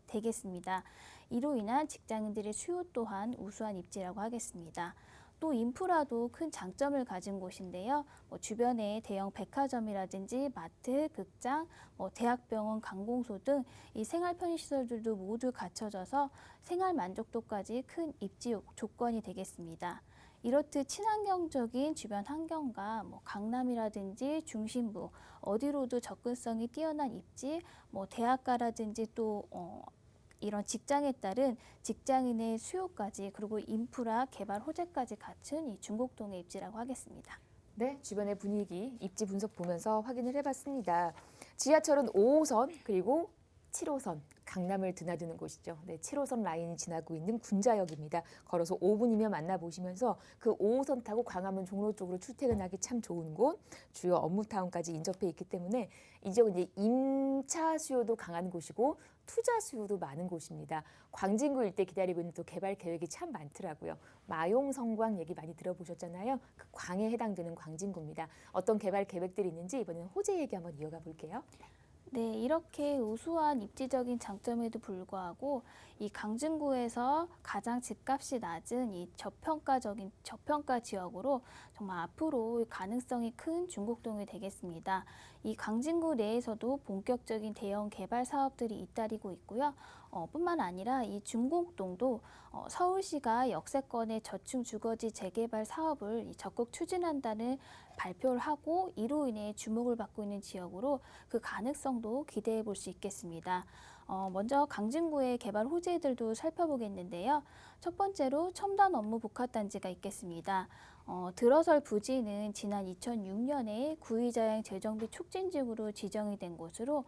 되겠습니다. 이로 인한 직장인들의 수요 또한 우수한 입지라고 하겠습니다. 또 인프라도 큰 장점을 가진 곳인데요. 주변에 대형 백화점이라든지 마트, 극장, 대학병원, 관공서 등 이 생활 편의시설들도 모두 갖춰져서 생활 만족도까지 큰 입지 조건이 되겠습니다. 이렇듯 친환경적인 주변 환경과 강남이라든지 중심부, 어디로도 접근성이 뛰어난 입지, 대학가라든지 또 이런 직장에 따른 직장인의 수요까지 그리고 인프라 개발 호재까지 갖춘 이 중곡동의 입지라고 하겠습니다. 네, 주변의 분위기, 입지 분석 보면서 확인을 해봤습니다. 지하철은 5호선 그리고 7호선, 강남을 드나드는 곳이죠. 네, 7호선 라인이 지나고 있는 군자역입니다. 걸어서 5분이면 만나보시면서 그 5호선 타고 광화문 종로 쪽으로 출퇴근하기 참 좋은 곳, 주요 업무타운까지 인접해 있기 때문에 이 지역은 이제 임차 수요도 강한 곳이고 투자 수요도 많은 곳입니다. 광진구 일대 기다리고 있는 또 개발 계획이 참 많더라고요. 마용 성광 얘기 많이 들어보셨잖아요. 그 광에 해당되는 광진구입니다. 어떤 개발 계획들이 있는지 이번에는 호재 얘기 한번 이어가 볼게요. 네, 이렇게 우수한 입지적인 장점에도 불구하고 이 강진구에서 가장 집값이 낮은 이 저평가 지역으로 정말 앞으로 가능성이 큰 중곡동이 되겠습니다. 이 강진구 내에서도 본격적인 대형 개발 사업들이 잇따르고 있고요. 뿐만 아니라 이 중곡동도 서울시가 역세권의 저층 주거지 재개발 사업을 적극 추진한다는 발표를 하고 이로 인해 주목을 받고 있는 지역으로 그 가능성도 기대해 볼 수 있겠습니다. 먼저 강진구의 개발 호재들도 살펴보겠는데요. 첫 번째로 첨단 업무 복합단지가 있겠습니다. 들어설 부지는 지난 2006년에 구의자양 재정비 촉진지구로 지정이 된 곳으로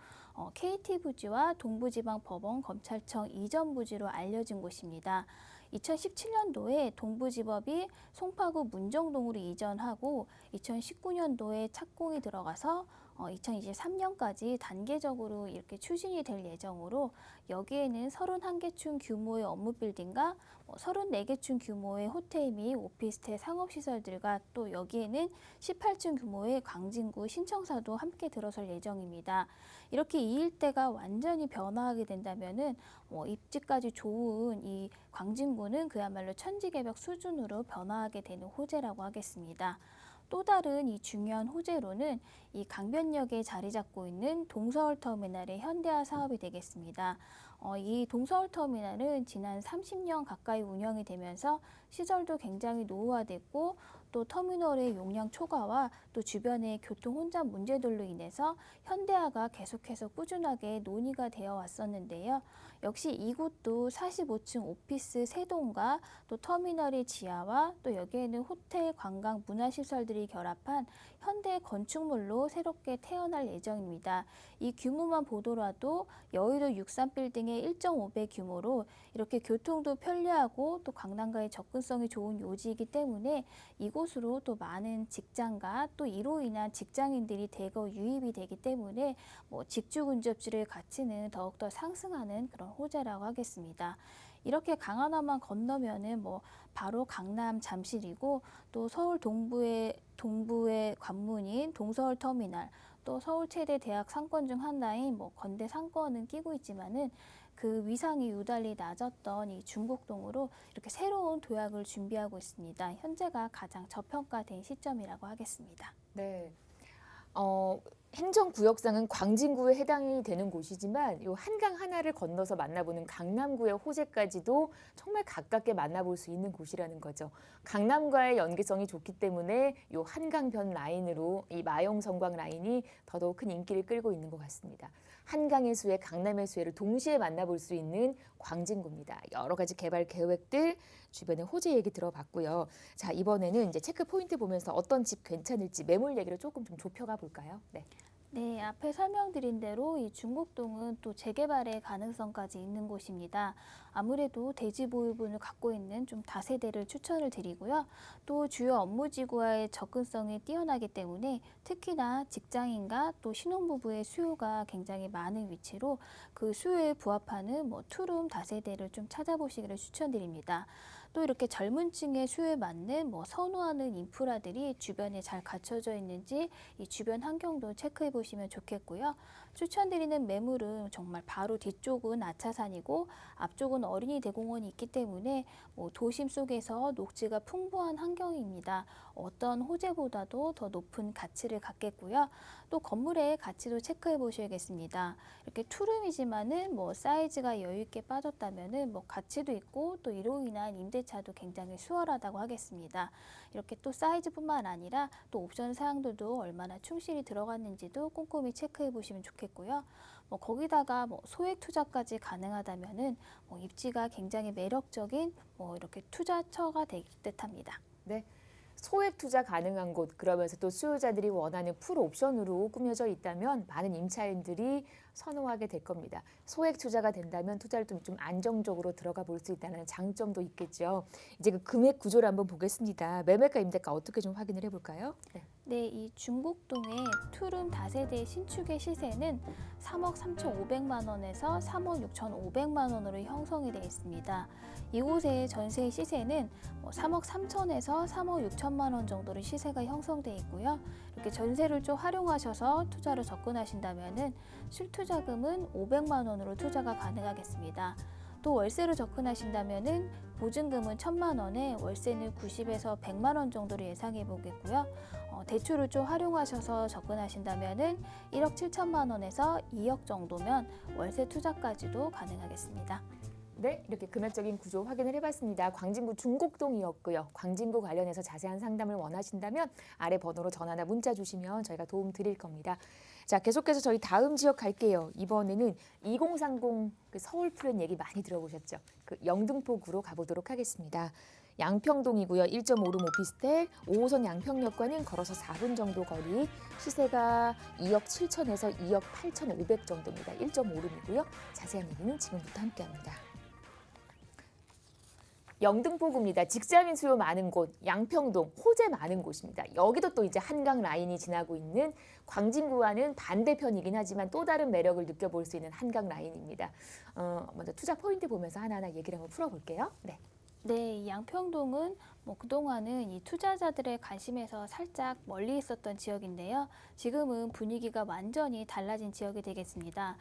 KT부지와 동부지방법원 검찰청 이전 부지로 알려진 곳입니다. 2017년도에 동부지법이 송파구 문정동으로 이전하고 2019년도에 착공이 들어가서 2023년까지 단계적으로 이렇게 추진이 될 예정으로 여기에는 31개층 규모의 업무 빌딩과 34개층 규모의 호텔 및 오피스텔 상업시설들과 또 여기에는 18층 규모의 광진구 신청사도 함께 들어설 예정입니다. 이렇게 이 일대가 완전히 변화하게 된다면은 입지까지 좋은 이 광진구는 그야말로 천지개벽 수준으로 변화하게 되는 호재라고 하겠습니다. 또 다른 이 중요한 호재로는 이 강변역에 자리 잡고 있는 동서울터미널의 현대화 사업이 되겠습니다. 이 동서울터미널은 지난 30년 가까이 운영이 되면서 시설도 굉장히 노후화됐고 또 터미널의 용량 초과와 또 주변의 교통 혼잡 문제들로 인해서 현대화가 계속해서 꾸준하게 논의가 되어 왔었는데요. 역시 이곳도 45층 오피스 3동과 또 터미널의 지하와 또 여기에는 호텔, 관광, 문화시설들이 결합한 현대 건축물로 새롭게 태어날 예정입니다. 이 규모만 보더라도 여의도 63빌딩의 1.5배 규모로 이렇게 교통도 편리하고 또 강남과의 접근성이 좋은 요지이기 때문에 이곳으로 또 많은 직장과 또 이로 인한 직장인들이 대거 유입이 되기 때문에 직주근접지의 가치는 더욱더 상승하는 그런 호재라고 하겠습니다. 이렇게 강하나만 건너면은 바로 강남 잠실이고 또 서울 동부의 관문인 동서울터미널 또 서울 최대 대학 상권 중 하나인 건대 상권은 끼고 있지만은 그 위상이 유달리 낮았던 이 중곡동으로 이렇게 새로운 도약을 준비하고 있습니다. 현재가 가장 저평가된 시점이라고 하겠습니다. 네. 행정구역상은 광진구에 해당이 되는 곳이지만 이 한강 하나를 건너서 만나보는 강남구의 호재까지도 정말 가깝게 만나볼 수 있는 곳이라는 거죠. 강남과의 연계성이 좋기 때문에 이 한강변 라인으로 이 마용성광 라인이 더더욱 큰 인기를 끌고 있는 것 같습니다. 한강의 수혜, 강남의 수혜를 동시에 만나볼 수 있는 광진구입니다. 여러 가지 개발 계획들, 주변의 호재 얘기 들어봤고요. 자, 이번에는 이제 체크 포인트 보면서 어떤 집 괜찮을지 매물 얘기를 조금 좀 좁혀가 볼까요? 네. 네, 앞에 설명드린 대로 이 중곡동은 또 재개발의 가능성까지 있는 곳입니다. 아무래도 대지 보유분을 갖고 있는 좀 다세대를 추천을 드리고요. 또 주요 업무지구와의 접근성이 뛰어나기 때문에 특히나 직장인과 또 신혼부부의 수요가 굉장히 많은 위치로 그 수요에 부합하는 투룸 다세대를 좀 찾아보시기를 추천드립니다. 또 이렇게 젊은 층의 수요에 맞는 선호하는 인프라들이 주변에 잘 갖춰져 있는지 이 주변 환경도 체크해 보시면 좋겠고요. 추천드리는 매물은 정말 바로 뒤쪽은 아차산이고 앞쪽은 어린이 대공원이 있기 때문에 도심 속에서 녹지가 풍부한 환경입니다. 어떤 호재보다도 더 높은 가치를 갖겠고요. 또 건물의 가치도 체크해 보셔야겠습니다. 이렇게 투룸이지만은 사이즈가 여유 있게 빠졌다면은 가치도 있고 또 이로 인한 임대차도 굉장히 수월하다고 하겠습니다. 이렇게 또 사이즈뿐만 아니라 또 옵션 사항들도 얼마나 충실히 들어갔는지도 꼼꼼히 체크해 보시면 좋겠고요. 거기다가 소액 투자까지 가능하다면은 입지가 굉장히 매력적인 이렇게 투자처가 될 듯합니다. 네. 소액 투자 가능한 곳, 그러면서 또 수요자들이 원하는 풀 옵션으로 꾸며져 있다면 많은 임차인들이 선호하게 될 겁니다. 소액 투자가 된다면 투자를 좀 안정적으로 들어가 볼 수 있다는 장점도 있겠죠. 이제 그 금액 구조를 한번 보겠습니다. 매매가 임대가 어떻게 좀 확인을 해볼까요? 네. 네, 이 중곡동의 투룸 다세대 신축의 시세는 3억 3,500만 원에서 3억 6,500만 원으로 형성이 되어 있습니다. 이곳의 전세 시세는 3억 3천에서 3억 6천만 원 정도로 시세가 형성되어 있고요. 이렇게 전세를 좀 활용하셔서 투자로 접근하신다면은 실투자금은 500만 원으로 투자가 가능하겠습니다. 또 월세로 접근하신다면은 보증금은 1,000만 원에 월세는 90에서 100만 원 정도로 예상해 보겠고요. 대출을 좀 활용하셔서 접근하신다면은 1억 7천만 원에서 2억 정도면 월세 투자까지도 가능하겠습니다. 네, 이렇게 금액적인 구조 확인을 해봤습니다. 광진구 중곡동이었고요. 광진구 관련해서 자세한 상담을 원하신다면 아래 번호로 전화나 문자 주시면 저희가 도움 드릴 겁니다. 자, 계속해서 저희 다음 지역 갈게요. 이번에는 2030 그 서울 프렌 얘기 많이 들어보셨죠? 그 영등포구로 가보도록 하겠습니다. 양평동이고요. 1.5룸 오피스텔, 5호선 양평역과는 걸어서 4분 정도 거리, 시세가 2억 7천에서 2억 8,500 정도입니다. 1.5룸이고요. 자세한 얘기는 지금부터 함께합니다. 영등포구입니다. 직장인 수요 많은 곳, 양평동, 호재 많은 곳입니다. 여기도 또 이제 한강 라인이 지나고 있는 광진구와는 반대편이긴 하지만 또 다른 매력을 느껴볼 수 있는 한강 라인입니다. 먼저 투자 포인트 보면서 하나하나 얘기를 한번 풀어볼게요. 네. 네, 이 양평동은 그동안은 이 투자자들의 관심에서 살짝 멀리 있었던 지역인데요. 지금은 분위기가 완전히 달라진 지역이 되겠습니다.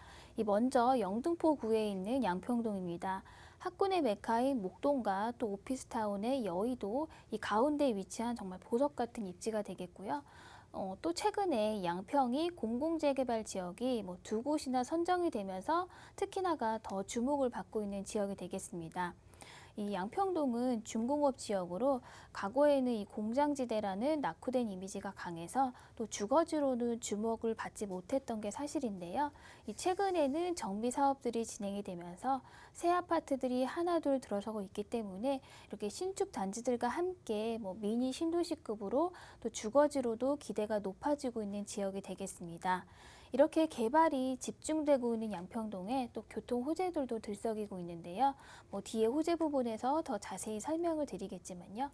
먼저 영등포구에 있는 양평동입니다. 학군의 메카인 목동과 또 오피스타운의 여의도 이 가운데에 위치한 정말 보석 같은 입지가 되겠고요. 또 최근에 양평이 공공재개발 지역이 두 곳이나 선정이 되면서 특히나가 더 주목을 받고 있는 지역이 되겠습니다. 이 양평동은 중공업 지역으로 과거에는 이 공장지대라는 낙후된 이미지가 강해서 또 주거지로는 주목을 받지 못했던 게 사실인데요. 이 최근에는 정비 사업들이 진행이 되면서 새 아파트들이 하나둘 들어서고 있기 때문에 이렇게 신축 단지들과 함께 미니 신도시급으로 또 주거지로도 기대가 높아지고 있는 지역이 되겠습니다. 이렇게 개발이 집중되고 있는 양평동에 또 교통 호재들도 들썩이고 있는데요. 뒤에 호재 부분에서 더 자세히 설명을 드리겠지만요.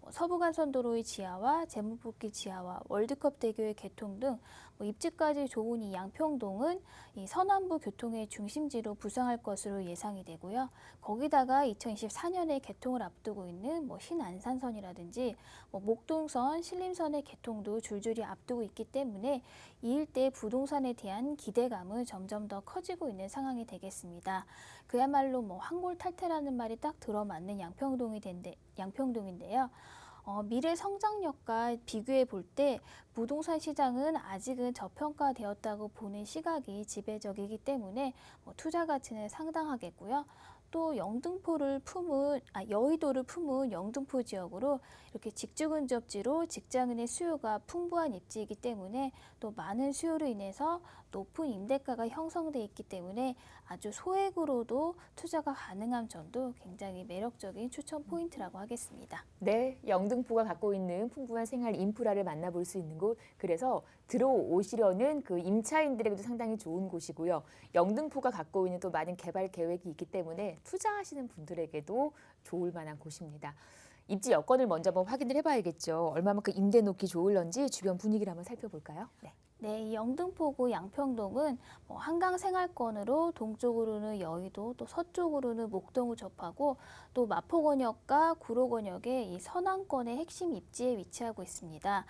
서부간선도로의 지하와 제무뽑기 지하와 월드컵대교의 개통 등 입지까지 좋은 이 양평동은 이 서남부 교통의 중심지로 부상할 것으로 예상이 되고요. 거기다가 2024년에 개통을 앞두고 있는 신안산선이라든지 목동선, 신림선의 개통도 줄줄이 앞두고 있기 때문에 이 일대 부동산에 대한 기대감은 점점 더 커지고 있는 상황이 되겠습니다. 그야말로 황골탈퇴라는 말이 딱 들어맞는 양평동인데요. 미래 성장력과 비교해 볼 때 부동산 시장은 아직은 저평가되었다고 보는 시각이 지배적이기 때문에 투자 가치는 상당하겠고요. 또 여의도를 품은 영등포 지역으로 이렇게 직주근접지로 직장인의 수요가 풍부한 입지이기 때문에 또 많은 수요로 인해서 높은 임대가가 형성돼 있기 때문에 아주 소액으로도 투자가 가능한 점도 굉장히 매력적인 추천 포인트라고 하겠습니다. 네, 영등포가 갖고 있는 풍부한 생활 인프라를 만나볼 수 있는 곳, 그래서 들어오시려는 그 임차인들에게도 상당히 좋은 곳이고요. 영등포가 갖고 있는 또 많은 개발 계획이 있기 때문에 투자하시는 분들에게도 좋을 만한 곳입니다. 입지 여건을 먼저 한번 확인을 해봐야겠죠. 얼마만큼 임대 놓기 좋을런지 주변 분위기를 한번 살펴볼까요? 네. 네, 이 영등포구 양평동은 한강 생활권으로 동쪽으로는 여의도, 또 서쪽으로는 목동을 접하고 또 마포권역과 구로권역의 이 서남권의 핵심 입지에 위치하고 있습니다.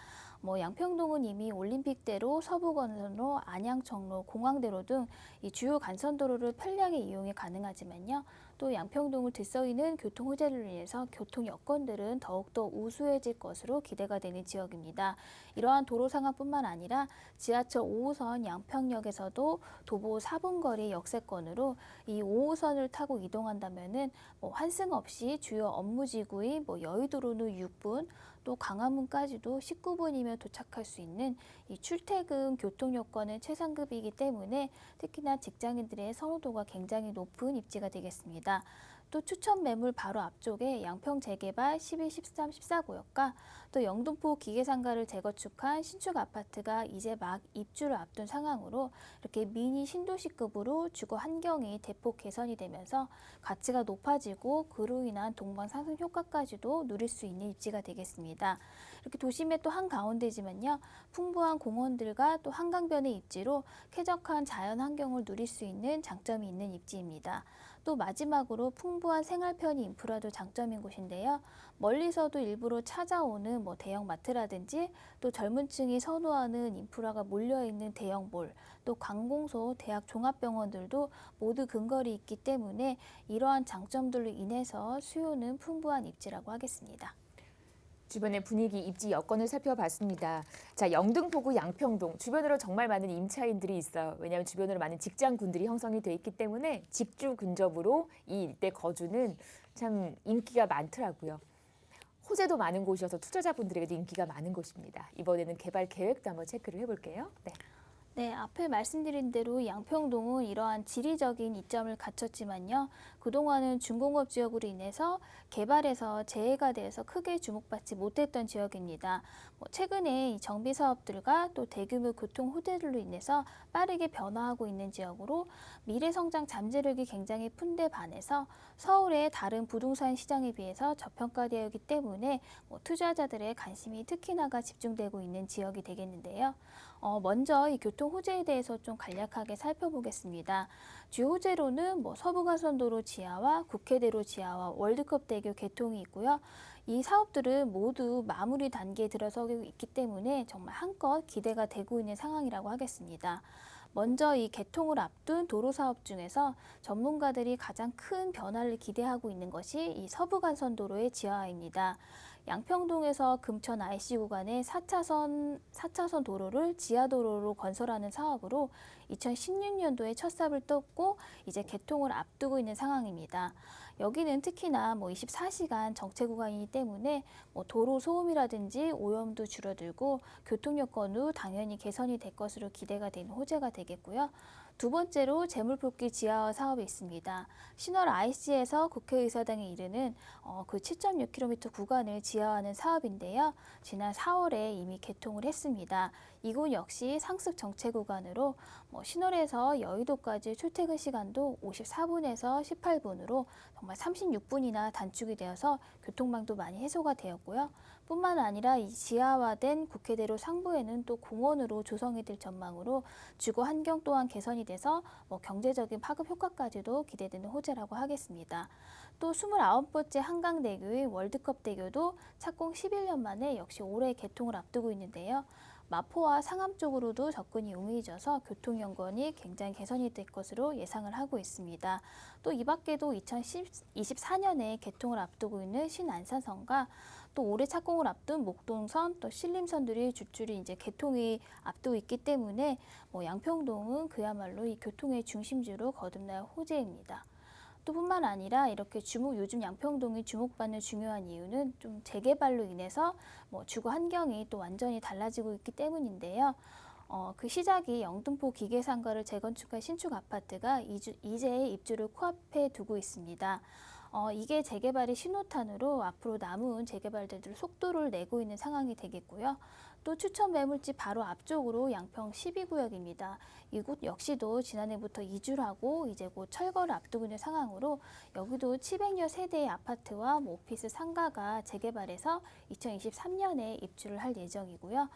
양평동은 이미 올림픽대로, 서부간선로, 안양청로, 공항대로 등 이 주요 간선도로를 편리하게 이용이 가능하지만요. 또 양평동을 들썩이는 교통 호재를 인해서 교통 여건들은 더욱더 우수해질 것으로 기대가 되는 지역입니다. 이러한 도로 상황뿐만 아니라 지하철 5호선 양평역에서도 도보 4분 거리 역세권으로 이 5호선을 타고 이동한다면은 환승 없이 주요 업무지구인 여의도로는 6분, 또 광화문까지도 19분이면 도착할 수 있는 이 출퇴근 교통 여건은 최상급이기 때문에 특히나 직장인들의 선호도가 굉장히 높은 입지가 되겠습니다. 또 추천 매물 바로 앞쪽에 양평 재개발 11, 13, 14구역과 또 영등포 기계상가를 재건축한 신축 아파트가 이제 막 입주를 앞둔 상황으로 이렇게 미니 신도시급으로 주거 환경이 대폭 개선이 되면서 가치가 높아지고 그로 인한 동반 상승 효과까지도 누릴 수 있는 입지가 되겠습니다. 이렇게 도심의 또 한가운데지만요. 풍부한 공원들과 또 한강변의 입지로 쾌적한 자연 환경을 누릴 수 있는 장점이 있는 입지입니다. 또 마지막으로 풍부한 생활 편의 인프라도 장점인 곳인데요. 멀리서도 일부러 찾아오는 대형 마트라든지 또 젊은 층이 선호하는 인프라가 몰려있는 대형몰, 또 관공서, 대학 종합병원들도 모두 근거리 있기 때문에 이러한 장점들로 인해서 수요는 풍부한 입지라고 하겠습니다. 주변의 분위기, 입지 여건을 살펴봤습니다. 자, 영등포구 양평동 주변으로 정말 많은 임차인들이 있어요. 왜냐하면 주변으로 많은 직장군들이 형성이 돼 있기 때문에 직주 근접으로 이 일대 거주는 참 인기가 많더라고요. 호재도 많은 곳이어서 투자자분들에게도 인기가 많은 곳입니다. 이번에는 개발 계획도 한번 체크를 해볼게요. 네. 네, 앞에 말씀드린 대로 양평동은 이러한 지리적인 이점을 갖췄지만요. 그동안은 중공업 지역으로 인해서 개발에서 재해가 돼서 크게 주목받지 못했던 지역입니다. 최근에 이 정비 사업들과 또 대규모 교통 호재들로 인해서 빠르게 변화하고 있는 지역으로 미래 성장 잠재력이 굉장히 푼데 반해서 서울의 다른 부동산 시장에 비해서 저평가되어 있기 때문에 투자자들의 관심이 특히나가 집중되고 있는 지역이 되겠는데요. 먼저 이 교통 호재에 대해서 좀 간략하게 살펴보겠습니다. 주요 호재로는 서부간선도로 지하와 국회대로 지하와 월드컵대교 개통이 있고요. 이 사업들은 모두 마무리 단계에 들어서고 있기 때문에 정말 한껏 기대가 되고 있는 상황이라고 하겠습니다. 먼저 이 개통을 앞둔 도로 사업 중에서 전문가들이 가장 큰 변화를 기대하고 있는 것이 이 서부간선도로의 지하화입니다. 양평동에서 금천 IC 구간의 4차선 도로를 지하도로로 건설하는 사업으로 2016년도에 첫 삽을 떴고 이제 개통을 앞두고 있는 상황입니다. 여기는 특히나 24시간 정체 구간이기 때문에 도로 소음이라든지 오염도 줄어들고 교통 여건도 당연히 개선이 될 것으로 기대가 되는 호재가 되겠고요. 두 번째로 재물뽑기 지하화 사업이 있습니다. 신월 IC에서 국회의사당에 이르는 그 7.6km 구간을 지하화하는 사업인데요. 지난 4월에 이미 개통을 했습니다. 이곳 역시 상습 정체 구간으로 신월에서 여의도까지 출퇴근 시간도 54분에서 18분으로 정말 36분이나 단축이 되어서 교통망도 많이 해소가 되었고요. 뿐만 아니라 이 지하화된 국회대로 상부에는 또 공원으로 조성이 될 전망으로 주거 환경 또한 개선이 돼서 경제적인 파급 효과까지도 기대되는 호재라고 하겠습니다. 또 29번째 한강대교의 월드컵대교도 착공 11년 만에 역시 올해 개통을 앞두고 있는데요. 마포와 상암 쪽으로도 접근이 용이해져서 교통 여건이 굉장히 개선이 될 것으로 예상을 하고 있습니다. 또 이 밖에도 2024년에 개통을 앞두고 있는 신안산선과 또 올해 착공을 앞둔 목동선, 또 신림선들이 줄줄이 이제 개통이 앞두고 있기 때문에 양평동은 그야말로 이 교통의 중심지로 거듭날 호재입니다. 또 뿐만 아니라 이렇게 요즘 양평동이 주목받는 중요한 이유는 좀 재개발로 인해서 주거 환경이 또 완전히 달라지고 있기 때문인데요. 그 시작이 영등포 기계상가를 재건축한 신축 아파트가 이제 입주를 코앞에 두고 있습니다. 이게 재개발의 신호탄으로 앞으로 남은 재개발들을 속도를 내고 있는 상황이 되겠고요. 또 추천 매물지 바로 앞쪽으로 양평 12구역입니다. 이곳 역시도 지난해부터 이주를 하고 이제 곧 철거를 앞두고 있는 상황으로 여기도 700여 세대의 아파트와 오피스 상가가 재개발해서 2023년에 입주를 할 예정이고요.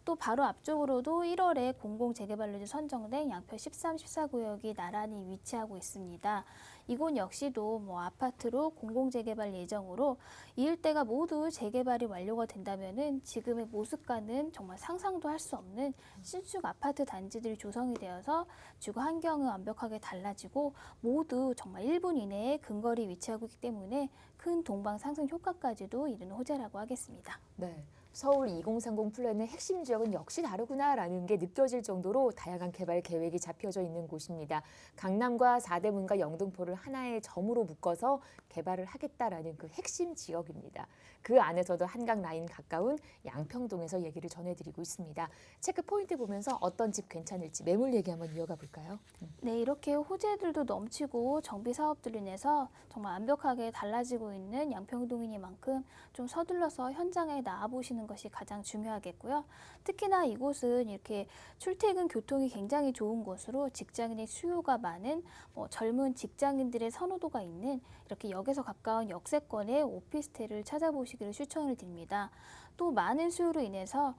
또 바로 앞쪽으로도 1월에 공공재개발로 선정된 양평 13, 14구역이 나란히 위치하고 있습니다. 이곳 역시도 아파트로 공공재개발 예정으로 이 일대가 모두 재개발이 완료가 된다면은 지금의 모습과는 정말 상상도 할 수 없는 신축 아파트 단지들이 조성이 되어서 주거 환경은 완벽하게 달라지고 모두 정말 1분 이내에 근거리 위치하고 있기 때문에 큰 동방 상승 효과까지도 이르는 호재라고 하겠습니다. 네. 서울 2030 플랜의 핵심 지역은 역시 다르구나라는 게 느껴질 정도로 다양한 개발 계획이 잡혀져 있는 곳입니다. 강남과 사대문과 영등포를 하나의 점으로 묶어서 개발을 하겠다라는 그 핵심 지역입니다. 그 안에서도 한강 라인 가까운 양평동에서 얘기를 전해드리고 있습니다. 체크 포인트 보면서 어떤 집 괜찮을지 매물 얘기 한번 이어가 볼까요? 네, 이렇게 호재들도 넘치고 정비 사업들로 인해서 정말 완벽하게 달라지고 있는 양평동이니만큼 좀 서둘러서 현장에 나와보시는 것이 가장 중요하겠고요. 특히나 이곳은 이렇게 출퇴근 교통이 굉장히 좋은 곳으로 직장인의 수요가 많은 젊은 직장인들의 선호도가 있는 이렇게 역에서 가까운 역세권의 오피스텔을 찾아보시기를 추천을 드립니다. 또 많은 수요로 인해서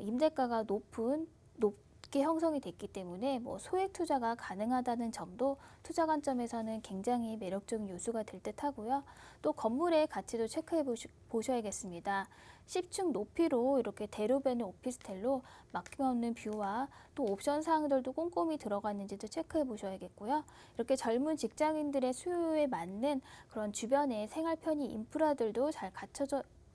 임대가가 높게 형성이 됐기 때문에 소액 투자가 가능하다는 점도 투자 관점에서는 굉장히 매력적인 요소가 될 듯하고요. 또 건물의 가치도 체크해 보셔야겠습니다. 10층 높이로 이렇게 대로변의 오피스텔로 막힘없는 뷰와 또 옵션 사항들도 꼼꼼히 들어가 있는지도 체크해 보셔야겠고요. 이렇게 젊은 직장인들의 수요에 맞는 그런 주변의 생활 편의 인프라들도 잘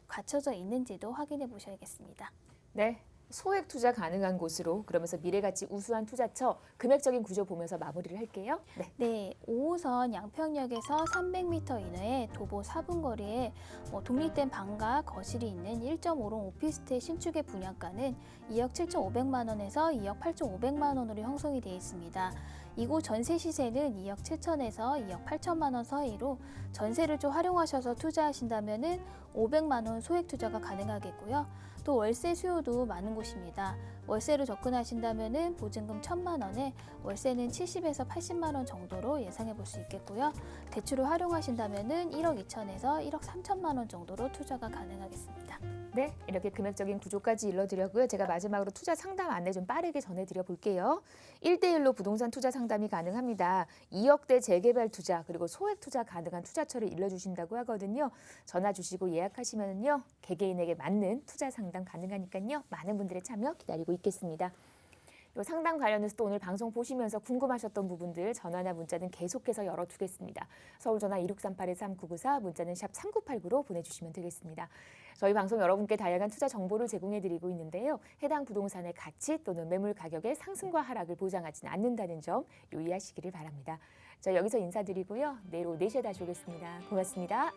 갖춰져 있는지도 확인해 보셔야겠습니다. 네. 소액 투자 가능한 곳으로 그러면서 미래가치 우수한 투자처 금액적인 구조 보면서 마무리를 할게요. 네, 5호선 양평역에서 300m 이내에 도보 4분 거리에 독립된 방과 거실이 있는 1.5롱 오피스텔 신축의 분양가는 2억 7,500만 원에서 2억 8,500만 원으로 형성이 되어 있습니다. 이곳 전세 시세는 2억 7천에서 2억 8천만 원 사이로 전세를 좀 활용하셔서 투자하신다면은 500만 원 소액 투자가 가능하겠고요. 또 월세 수요도 많은 곳입니다. 월세로 접근하신다면은 보증금 1,000만 원에 월세는 70에서 80만 원 정도로 예상해 볼 수 있겠고요. 대출을 활용하신다면은 1억 2천에서 1억 3천만 원 정도로 투자가 가능하겠습니다. 네, 이렇게 금액적인 구조까지 일러드렸고요. 제가 마지막으로 투자 상담 안내 좀 빠르게 전해드려 볼게요. 1대1로 부동산 투자 상담이 가능합니다. 2억대 재개발 투자 그리고 소액 투자 가능한 투자처를 일러주신다고 하거든요. 전화 주시고 예약하시면요. 개개인에게 맞는 투자 상담 가능하니까요. 많은 분들의 참여 기다리고 있겠습니다. 또 상담 관련해서 또 오늘 방송 보시면서 궁금하셨던 부분들 전화나 문자는 계속해서 열어두겠습니다. 서울 전화 2638-3994, 문자는 샵 3989로 보내주시면 되겠습니다. 저희 방송 여러분께 다양한 투자 정보를 제공해드리고 있는데요. 해당 부동산의 가치 또는 매물 가격의 상승과 하락을 보장하지는 않는다는 점 유의하시기를 바랍니다. 자, 여기서 인사드리고요. 내일 오후 4시에 다시 오겠습니다. 고맙습니다.